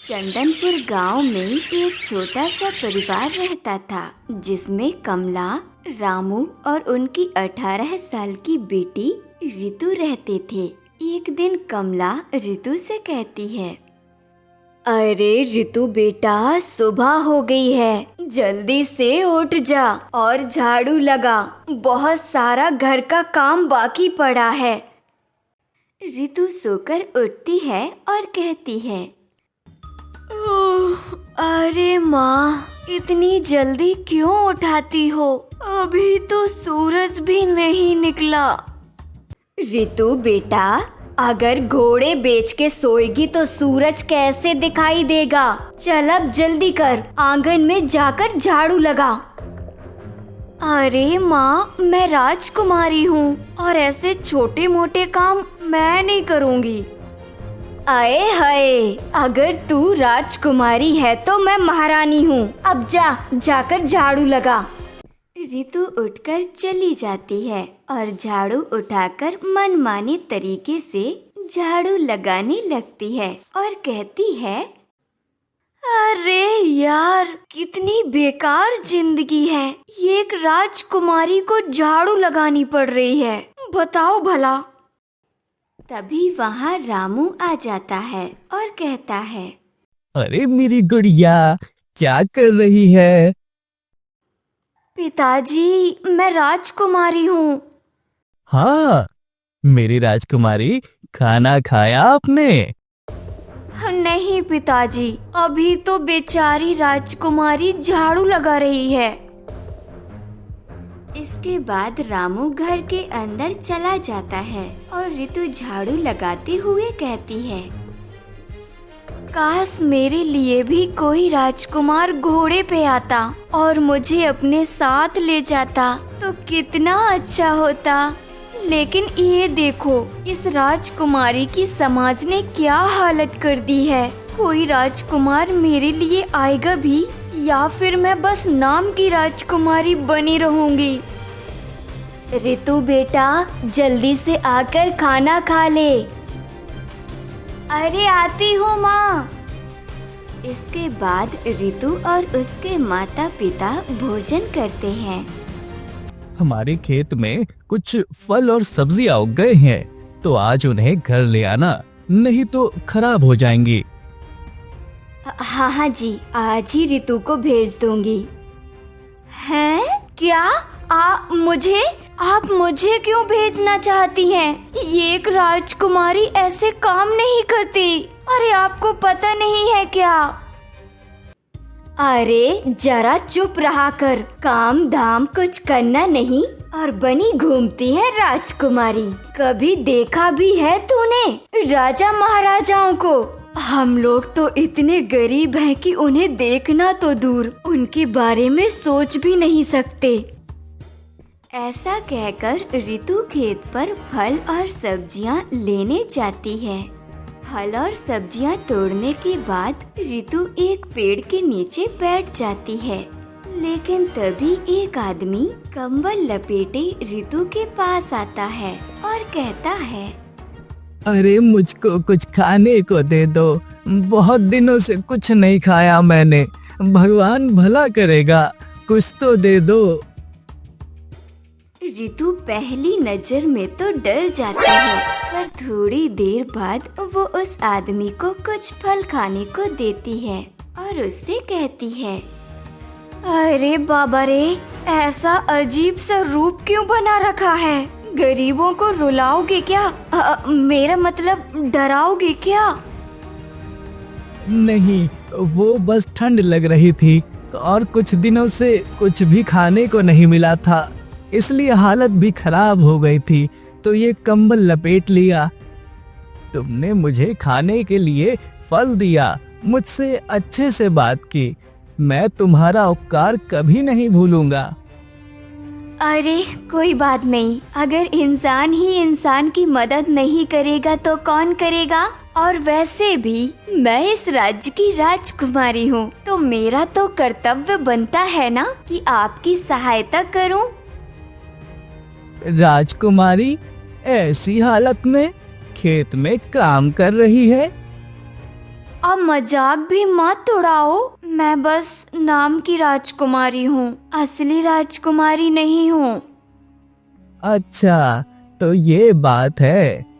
चंदनपुर गांव में एक छोटा सा परिवार रहता था जिसमें कमला, रामू और उनकी 18 साल की बेटी रितु रहते थे। एक दिन कमला रितु से कहती है, अरे रितु बेटा, सुबह हो गई है, जल्दी से उठ जा और झाड़ू लगा, बहुत सारा घर का काम बाकी पड़ा है। रितु सोकर उठती है और कहती है, ओह, अरे माँ, इतनी जल्दी क्यों उठाती हो? अभी तो सूरज भी नहीं निकला। रितु बेटा, अगर घोड़े बेच के सोएगी तो सूरज कैसे दिखाई देगा? चल अब जल्दी कर, आंगन में जाकर झाड़ू लगा। अरे माँ, मैं राजकुमारी हूँ और ऐसे छोटे मोटे काम मैं नहीं करूँगी। आए हाय, अगर तू राजकुमारी है तो मैं महारानी हूँ। अब जाकर झाड़ू लगा। रितु उठकर चली जाती है और झाड़ू उठाकर मनमाने तरीके से झाड़ू लगाने लगती है और कहती है, अरे यार, कितनी बेकार जिंदगी है। ये एक राजकुमारी को झाड़ू लगानी पड़ रही है, बताओ भला। तभी वहाँ रामू आ जाता है और कहता है, अरे मेरी गुड़िया, क्या कर रही है? पिताजी, मैं राजकुमारी हूँ। हाँ, मेरी राजकुमारी, खाना खाया आपने? नहीं पिताजी, अभी तो बेचारी राजकुमारी झाड़ू लगा रही है। इसके बाद रामू घर के अंदर चला जाता है और रितु झाड़ू लगाते हुए कहती है, काश मेरे लिए भी कोई राजकुमार घोड़े पे आता और मुझे अपने साथ ले जाता तो कितना अच्छा होता। लेकिन ये देखो, इस राजकुमारी की समाज ने क्या हालत कर दी है। कोई राजकुमार मेरे लिए आएगा भी या फिर मैं बस नाम की राजकुमारी बनी रहूंगी। रितु बेटा, जल्दी से आकर खाना खा ले। अरे आती हूँ माँ। इसके बाद रितु और उसके माता पिता भोजन करते हैं। हमारे खेत में कुछ फल और सब्जियां उग गए हैं, तो आज उन्हें घर ले आना, नहीं तो खराब हो जाएंगी। हाँ जी, आज ही रितु को भेज दूंगी। हैं? क्या? आप मुझे क्यों भेजना चाहती हैं? ये एक राजकुमारी ऐसे काम नहीं करती। अरे आपको पता नहीं है क्या? अरे जरा चुप रहा कर, काम धाम कुछ करना नहीं और बनी घूमती है राजकुमारी। कभी देखा भी है तूने राजा महाराजाओं को? हम लोग तो इतने गरीब हैं कि उन्हें देखना तो दूर, उनके बारे में सोच भी नहीं सकते। ऐसा कहकर रितु खेत पर फल और सब्जियां लेने जाती है। फल और सब्जियां तोड़ने के बाद रितु एक पेड़ के नीचे बैठ जाती है। लेकिन तभी एक आदमी कंबल लपेटे रितु के पास आता है और कहता है, अरे मुझको कुछ खाने को दे दो, बहुत दिनों से कुछ नहीं खाया मैंने। भगवान भला करेगा, कुछ तो दे दो। रितु पहली नजर में तो डर जाती है, पर थोड़ी देर बाद वो उस आदमी को कुछ फल खाने को देती है और उससे कहती है, अरे बाबा रे, ऐसा अजीब सा रूप क्यों बना रखा है? गरीबों को रुलाओगे क्या? मेरा मतलब डराओगे क्या? नहीं, वो बस ठंड लग रही थी और कुछ दिनों से कुछ भी खाने को नहीं मिला था, इसलिए हालत भी खराब हो गई थी, तो ये कंबल लपेट लिया। तुमने मुझे खाने के लिए फल दिया, मुझसे अच्छे से बात की, मैं तुम्हारा उपकार कभी नहीं भूलूंगा। अरे कोई बात नहीं, अगर इंसान ही इंसान की मदद नहीं करेगा तो कौन करेगा? और वैसे भी मैं इस राज्य की राजकुमारी हूँ, तो मेरा तो कर्तव्य बनता है ना कि आपकी सहायता करूँ। राजकुमारी ऐसी हालत में खेत में काम कर रही है? अब मजाक भी मत उड़ाओ। मैं बस नाम की राजकुमारी हूँ, असली राजकुमारी नहीं हूँ। अच्छा, तो ये बात है।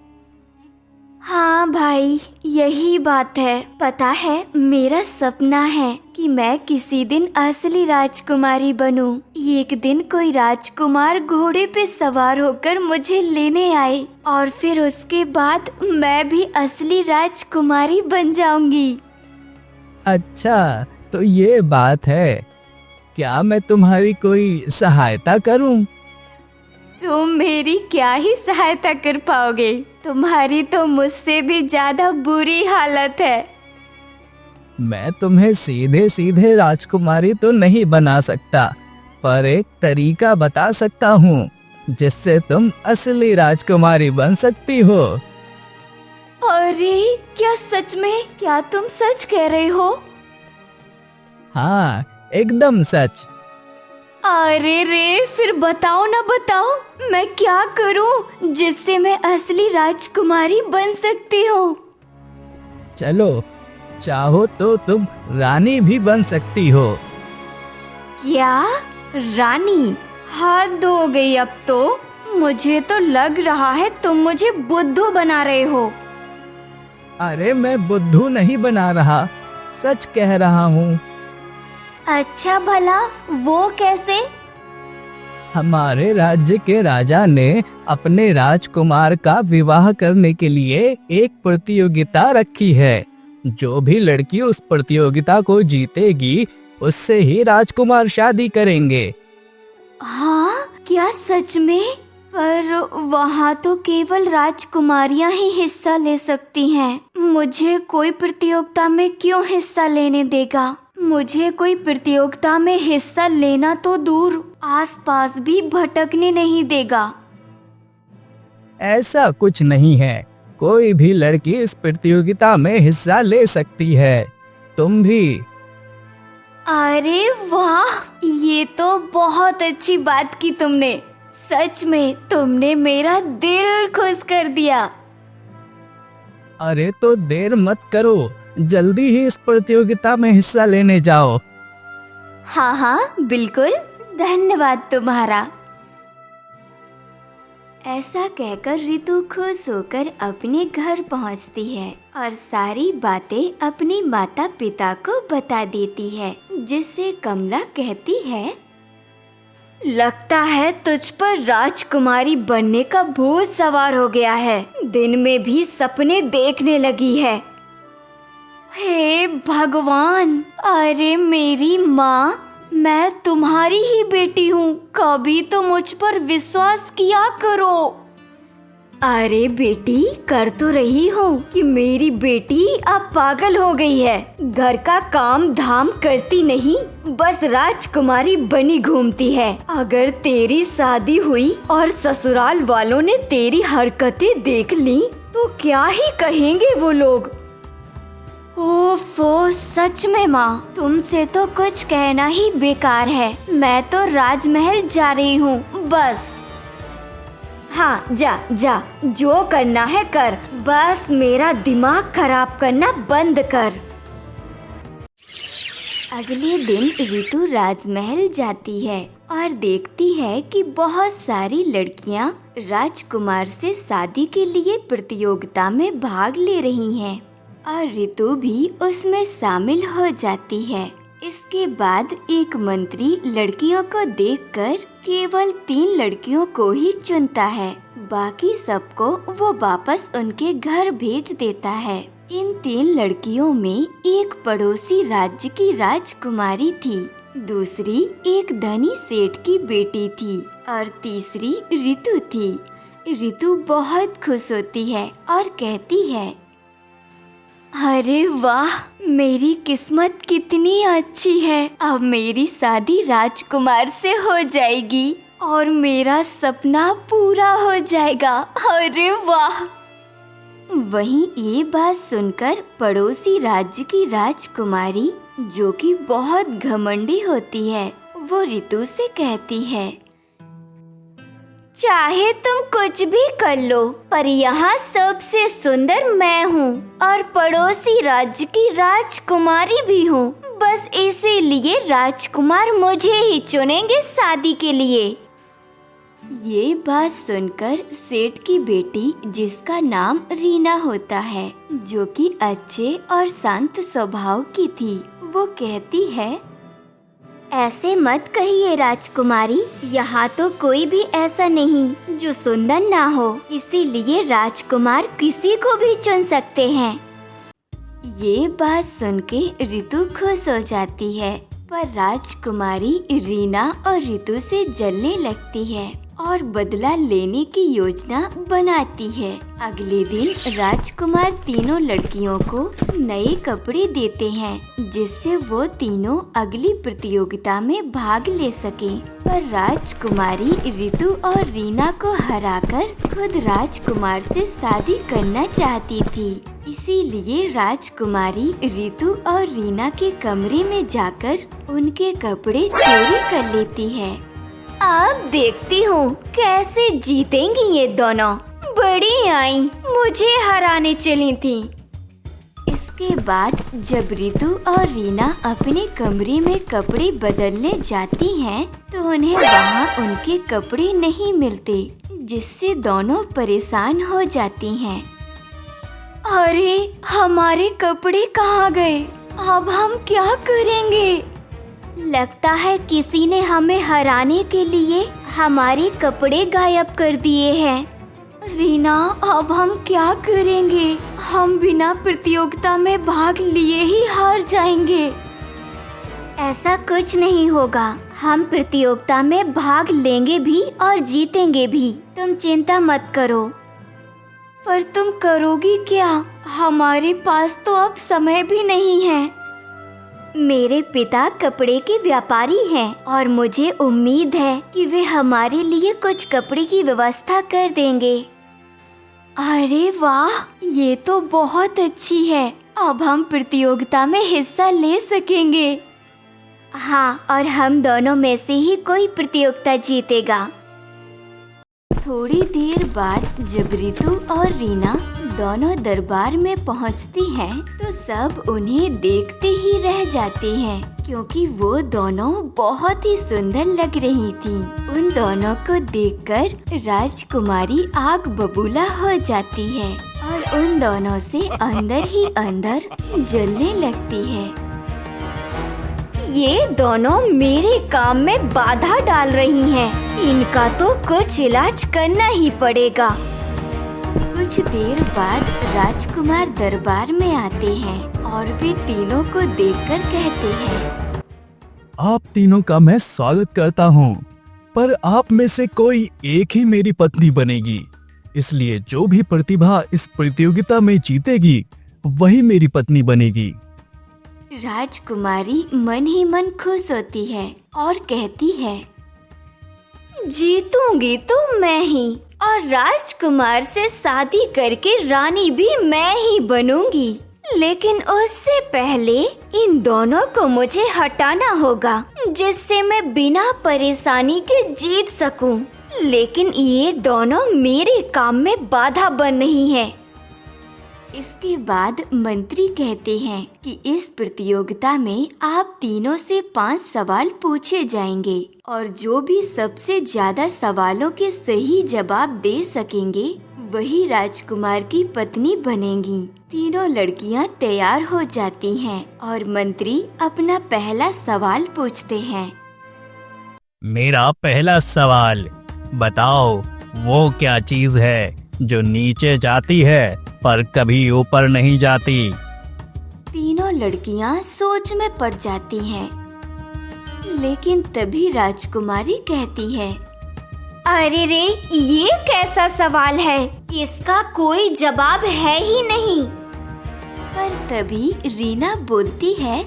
हाँ भाई, यही बात है। पता है, मेरा सपना है कि मैं किसी दिन असली राजकुमारी बनूं। एक दिन कोई राजकुमार घोड़े पे सवार होकर मुझे लेने आए और फिर उसके बाद मैं भी असली राजकुमारी बन जाऊंगी। अच्छा, तो ये बात है। क्या मैं तुम्हारी कोई सहायता करूं? तुम मेरी क्या ही सहायता कर पाओगे? तुम्हारी तो मुझसे भी ज्यादा बुरी हालत है। मैं तुम्हें सीधे सीधे राजकुमारी तो नहीं बना सकता, पर एक तरीका बता सकता हूँ जिससे तुम असली राजकुमारी बन सकती हो। अरे क्या सच में? क्या तुम सच कह रहे हो? हाँ, एकदम सच। अरे रे, फिर बताओ ना, बताओ मैं क्या करूं जिससे मैं असली राजकुमारी बन सकती हूँ? चलो, चाहो तो तुम रानी भी बन सकती हो। क्या? रानी? हद हो गई अब तो। मुझे तो लग रहा है तुम मुझे बुद्धू बना रहे हो। अरे मैं बुद्धू नहीं बना रहा, सच कह रहा हूँ। अच्छा भला, वो कैसे? हमारे राज्य के राजा ने अपने राजकुमार का विवाह करने के लिए एक प्रतियोगिता रखी है। जो भी लड़की उस प्रतियोगिता को जीतेगी, उससे ही राजकुमार शादी करेंगे। हाँ, क्या सच में? पर वहाँ तो केवल राजकुमारियाँ ही हिस्सा ले सकती हैं। मुझे कोई प्रतियोगिता में क्यों हिस्सा लेने देगा? मुझे कोई प्रतियोगिता में हिस्सा लेना तो दूर, आसपास भी भटकने नहीं देगा। ऐसा कुछ नहीं है, कोई भी लड़की इस प्रतियोगिता में हिस्सा ले सकती है, तुम भी। अरे वाह, ये तो बहुत अच्छी बात की तुमने। सच में तुमने मेरा दिल खुश कर दिया। अरे तो देर मत करो, जल्दी ही इस प्रतियोगिता में हिस्सा लेने जाओ। हाँ हाँ बिल्कुल, धन्यवाद तुम्हारा। ऐसा कहकर रितु खुश होकर अपने घर पहुंचती है और सारी बातें अपनी माता पिता को बता देती है, जिससे कमला कहती है, लगता है तुझ पर राजकुमारी बनने का भूत सवार हो गया है। दिन में भी सपने देखने लगी है। हे भगवान! अरे मेरी माँ, मैं तुम्हारी ही बेटी हूँ, कभी तो मुझ पर विश्वास किया करो। अरे बेटी, कर तो रही हूँ कि मेरी बेटी अब पागल हो गई है। घर का काम धाम करती नहीं, बस राजकुमारी बनी घूमती है। अगर तेरी शादी हुई और ससुराल वालों ने तेरी हरकतें देख ली तो क्या ही कहेंगे वो लोग। ओफो, सच में माँ, तुमसे तो कुछ कहना ही बेकार है। मैं तो राजमहल जा रही हूँ बस। हाँ, जा जा, जो करना है कर, बस मेरा दिमाग खराब करना बंद कर। अगले दिन रितु राजमहल जाती है और देखती है कि बहुत सारी लड़कियां राजकुमार से शादी के लिए प्रतियोगिता में भाग ले रही हैं और रितु भी उसमें शामिल हो जाती है। इसके बाद एक मंत्री लड़कियों को देखकर केवल 3 लड़कियों को ही चुनता है, बाकी सबको वो वापस उनके घर भेज देता है। इन 3 लड़कियों में एक पड़ोसी राज्य की राजकुमारी थी, दूसरी एक धनी सेठ की बेटी थी और तीसरी रितु थी। रितु बहुत खुश होती है और कहती है, अरे वाह, मेरी किस्मत कितनी अच्छी है। अब मेरी शादी राजकुमार से हो जाएगी और मेरा सपना पूरा हो जाएगा। अरे वाह! वहीं ये बात सुनकर पड़ोसी राज्य की राजकुमारी, जो कि बहुत घमंडी होती है, वो रितु से कहती है, चाहे तुम कुछ भी कर लो, पर यहाँ सबसे सुंदर मैं हूँ और पड़ोसी राज्य की राजकुमारी भी हूँ। बस इसीलिए राजकुमार मुझे ही चुनेंगे शादी के लिए। ये बात सुनकर सेठ की बेटी, जिसका नाम रीना होता है, जो कि अच्छे और शांत स्वभाव की थी, वो कहती है, ऐसे मत कहिए राजकुमारी, यहाँ तो कोई भी ऐसा नहीं जो सुंदर ना हो, इसीलिए राजकुमार किसी को भी चुन सकते हैं। ये बात सुन के ऋतु खुश हो जाती है, पर राजकुमारी रीना और ऋतु से जलने लगती है और बदला लेने की योजना बनाती है। अगले दिन राजकुमार तीनों लड़कियों को नए कपड़े देते हैं, जिससे वो तीनों अगली प्रतियोगिता में भाग ले सके। पर राजकुमारी ऋतु और रीना को हराकर खुद राजकुमार से शादी करना चाहती थी। इसीलिए राजकुमारी ऋतु और रीना के कमरे में जाकर उनके कपड़े चोरी कर लेती है। अब देखती हूँ कैसे जीतेंगी ये दोनों। बड़ी आई, मुझे हराने चली थी। इसके बाद जब ऋतु और रीना अपने कमरे में कपड़े बदलने जाती हैं, तो उन्हें वहाँ उनके कपड़े नहीं मिलते, जिससे दोनों परेशान हो जाती हैं। अरे, हमारे कपड़े कहाँ गए? अब हम क्या करेंगे? लगता है किसी ने हमें हराने के लिए हमारे कपड़े गायब कर दिए हैं। रीना, अब हम क्या करेंगे? हम बिना प्रतियोगिता में भाग लिए ही हार जाएंगे। ऐसा कुछ नहीं होगा, हम प्रतियोगिता में भाग लेंगे भी और जीतेंगे भी। तुम चिंता मत करो। पर तुम करोगी क्या? हमारे पास तो अब समय भी नहीं है। मेरे पिता कपड़े के व्यापारी हैं और मुझे उम्मीद है कि वे हमारे लिए कुछ कपड़े की व्यवस्था कर देंगे। अरे वाह, ये तो बहुत अच्छी है। अब हम प्रतियोगिता में हिस्सा ले सकेंगे। हाँ, और हम दोनों में से ही कोई प्रतियोगिता जीतेगा। थोड़ी देर बाद जब ऋतु और रीना दोनों दरबार में पहुंचती हैं, तो सब उन्हें देखते ही रह जाते हैं, क्योंकि वो दोनों बहुत ही सुंदर लग रही थी। उन दोनों को देखकर राजकुमारी आग बबूला हो जाती है और उन दोनों से अंदर ही अंदर जलने लगती है। ये दोनों मेरे काम में बाधा डाल रही हैं। इनका तो कुछ इलाज करना ही पड़ेगा। कुछ देर बाद राजकुमार दरबार में आते हैं और वे तीनों को देखकर कहते हैं, आप तीनों का मैं स्वागत करता हूँ, पर आप में से कोई एक ही मेरी पत्नी बनेगी। इसलिए जो भी प्रतिभा इस प्रतियोगिता में जीतेगी, वही मेरी पत्नी बनेगी। राजकुमारी मन ही मन खुश होती है और कहती है, जीतूंगी तो मैं ही, और राजकुमार से शादी करके रानी भी मैं ही बनूंगी। लेकिन उससे पहले इन दोनों को मुझे हटाना होगा, जिससे मैं बिना परेशानी के जीत सकूं। लेकिन ये दोनों मेरे काम में बाधा बन रही हैं। इसके बाद मंत्री कहते हैं कि इस प्रतियोगिता में आप तीनों से 5 सवाल पूछे जाएंगे और जो भी सबसे ज्यादा सवालों के सही जवाब दे सकेंगे, वही राजकुमार की पत्नी बनेंगी। तीनों लड़कियां तैयार हो जाती हैं और मंत्री अपना पहला सवाल पूछते हैं। मेरा पहला सवाल, बताओ वो क्या चीज है जो नीचे जाती है पर कभी ऊपर नहीं जाती? तीनों लड़कियां सोच में पड़ जाती हैं, लेकिन तभी राजकुमारी कहती है, अरे रे, ये कैसा सवाल है? इसका कोई जवाब है ही नहीं। पर तभी रीना बोलती है,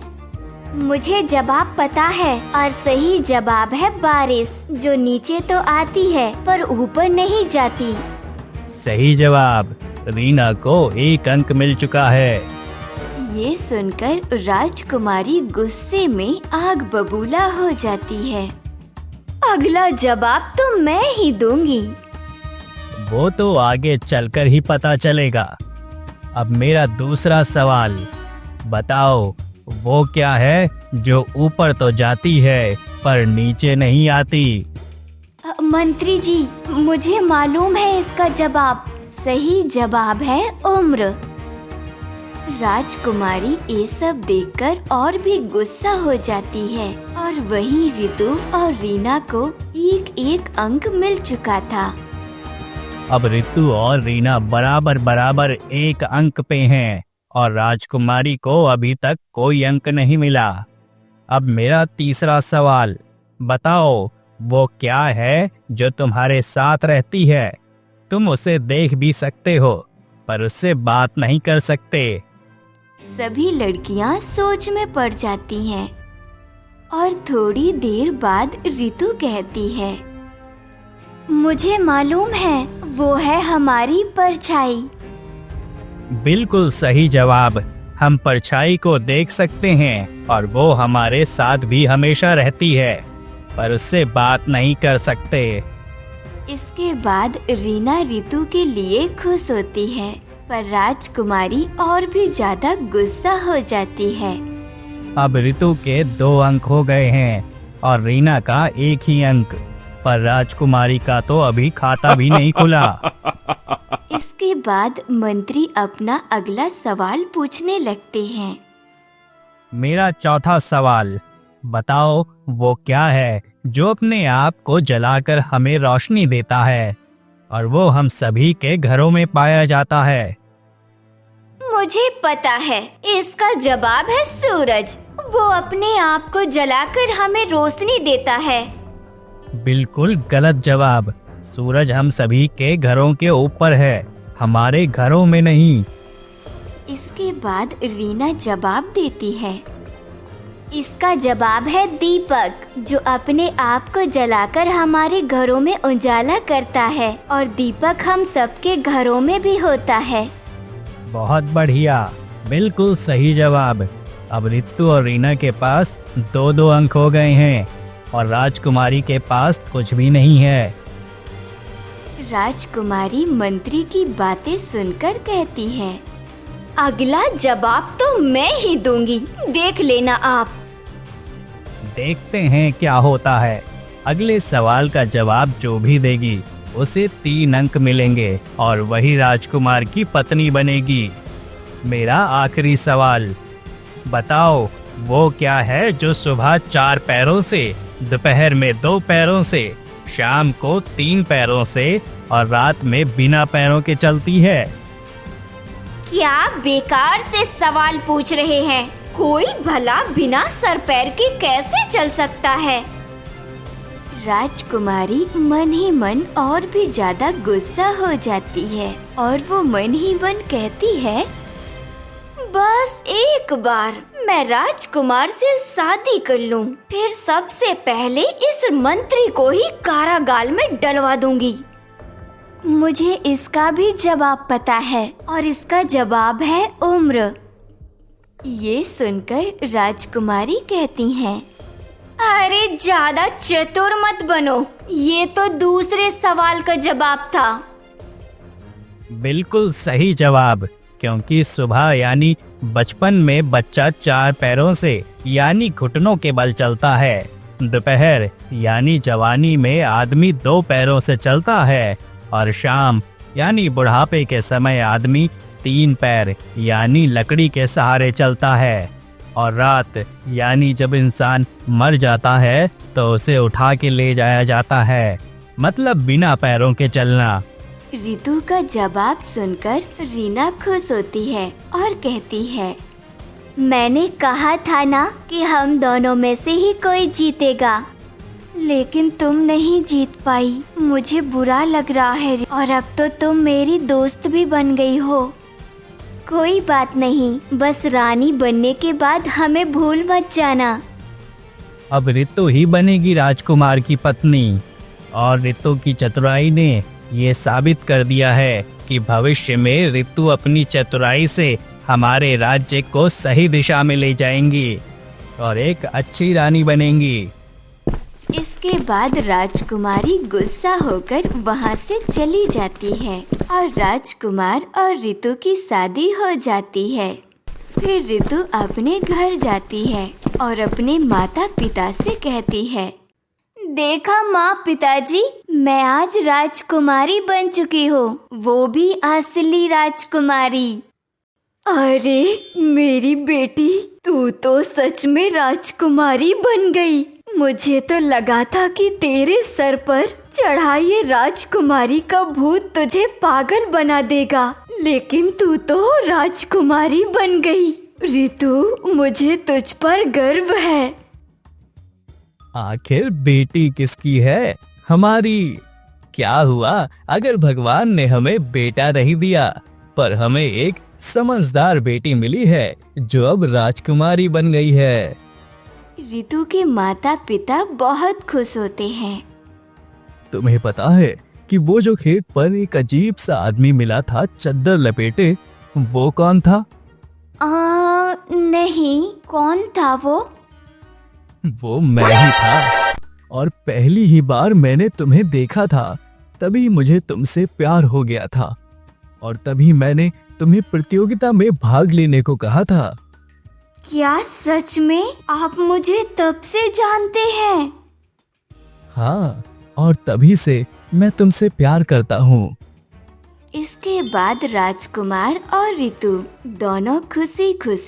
मुझे जवाब पता है और सही जवाब है बारिश, जो नीचे तो आती है पर ऊपर नहीं जाती। सही जवाब। रीना को 1 अंक मिल चुका है। ये सुनकर राजकुमारी गुस्से में आग बबूला हो जाती है। अगला जवाब तो मैं ही दूंगी। वो तो आगे चलकर ही पता चलेगा। अब मेरा दूसरा सवाल, बताओ वो क्या है जो ऊपर तो जाती है पर नीचे नहीं आती? मंत्री जी, मुझे मालूम है इसका जवाब। सही जवाब है उम्र। राजकुमारी ये सब देखकर और भी गुस्सा हो जाती है और वहीं रितु और रीना को एक एक अंक मिल चुका था। अब रितु और रीना बराबर बराबर एक अंक पे हैं और राजकुमारी को अभी तक कोई अंक नहीं मिला। अब मेरा तीसरा सवाल, बताओ वो क्या है जो तुम्हारे साथ रहती है? तुम उसे देख भी सकते हो पर उससे बात नहीं कर सकते। सभी लड़कियां सोच में पड़ जाती हैं और थोड़ी देर बाद रितु कहती है, मुझे मालूम है, वो है हमारी परछाई। बिल्कुल सही जवाब। हम परछाई को देख सकते हैं और वो हमारे साथ भी हमेशा रहती है पर उससे बात नहीं कर सकते। इसके बाद रीना रितु के लिए खुश होती है पर राजकुमारी और भी ज्यादा गुस्सा हो जाती है। अब रितु के 2 अंक हो गए हैं और रीना का 1 ही अंक, पर राजकुमारी का तो अभी खाता भी नहीं खुला। इसके बाद मंत्री अपना अगला सवाल पूछने लगते हैं। मेरा चौथा सवाल, बताओ वो क्या है जो अपने आप को जलाकर हमें रोशनी देता है और वो हम सभी के घरों में पाया जाता है? मुझे पता है, इसका जवाब है सूरज। वो अपने आप को जलाकर हमें रोशनी देता है। बिल्कुल गलत जवाब। सूरज हम सभी के घरों के ऊपर है, हमारे घरों में नहीं। इसके बाद रीना जवाब देती है, इसका जवाब है दीपक, जो अपने आप को जलाकर हमारे घरों में उजाला करता है और दीपक हम सबके घरों में भी होता है। बहुत बढ़िया, बिल्कुल सही जवाब। अब रितु और रीना के पास 2-2 अंक हो गए हैं और राजकुमारी के पास कुछ भी नहीं है। राजकुमारी मंत्री की बातें सुनकर कहती है, अगला जवाब तो मैं ही दूंगी, देख लेना आप। देखते हैं क्या होता है। अगले सवाल का जवाब जो भी देगी उसे 3 अंक मिलेंगे और वही राजकुमार की पत्नी बनेगी। मेरा आखिरी सवाल, बताओ वो क्या है जो सुबह 4 पैरों से, दोपहर में 2 पैरों से, शाम को 3 पैरों से और रात में बिना पैरों के चलती है? क्या बेकार से सवाल पूछ रहे हैं? कोई भला बिना सर पैर के कैसे चल सकता है? राजकुमारी मन ही मन और भी ज्यादा गुस्सा हो जाती है और वो मन ही मन कहती है, बस एक बार मैं राजकुमार से शादी कर लूं, फिर सबसे पहले इस मंत्री को ही कारागार में डलवा दूंगी। मुझे इसका भी जवाब पता है और इसका जवाब है उम्र। ये सुनकर राजकुमारी कहती हैं, अरे ज्यादा चतुर मत बनो, ये तो दूसरे सवाल का जवाब था। बिल्कुल सही जवाब, क्योंकि सुबह यानी बचपन में बच्चा 4 पैरों से यानी घुटनों के बल चलता है, दोपहर यानी जवानी में आदमी 2 पैरों से चलता है और शाम यानी बुढ़ापे के समय आदमी 3 पैर यानी लकड़ी के सहारे चलता है और रात यानी जब इंसान मर जाता है तो उसे उठा के ले जाया जाता है, मतलब बिना पैरों के चलना। रितु का जवाब सुनकर रीना खुश होती है और कहती है, मैंने कहा था ना कि हम दोनों में से ही कोई जीतेगा, लेकिन तुम नहीं जीत पाई। मुझे बुरा लग रहा है और अब तो तुम मेरी दोस्त भी बन गई हो। कोई बात नहीं, बस रानी बनने के बाद हमें भूल मत जाना। अब रितु ही बनेगी राजकुमार की पत्नी और रितु की चतुराई ने ये साबित कर दिया है कि भविष्य में रितु अपनी चतुराई से हमारे राज्य को सही दिशा में ले जाएंगी और एक अच्छी रानी बनेंगी। इसके बाद राजकुमारी गुस्सा होकर वहाँ से चली जाती है और राजकुमार और ऋतु की शादी हो जाती है। फिर ऋतु अपने घर जाती है और अपने माता पिता से कहती है, देखा माँ पिताजी, मैं आज राजकुमारी बन चुकी हूँ, वो भी असली राजकुमारी। अरे मेरी बेटी, तू तो सच में राजकुमारी बन गई। मुझे तो लगा था कि तेरे सर पर चढ़ा ये राजकुमारी का भूत तुझे पागल बना देगा, लेकिन तू तो राजकुमारी बन गई। ऋतु, मुझे तुझ पर गर्व है। आखिर बेटी किसकी है? हमारी। क्या हुआ अगर भगवान ने हमें बेटा नहीं दिया, पर हमें एक समझदार बेटी मिली है जो अब राजकुमारी बन गई है। ऋतु के माता पिता बहुत खुश होते हैं। तुम्हें पता है कि वो जो खेत पर एक अजीब सा आदमी मिला था चद्दर लपेटे, वो कौन था? नहीं, कौन था वो? वो मैं ही था, और पहली ही बार मैंने तुम्हें देखा था तभी मुझे तुमसे प्यार हो गया था, और तभी मैंने तुम्हें प्रतियोगिता में भाग लेने को कहा था। क्या सच में आप मुझे तब से जानते हैं? हाँ, और तभी से मैं तुमसे प्यार करता हूँ। इसके बाद राजकुमार और ऋतु दोनों खुशी खुशी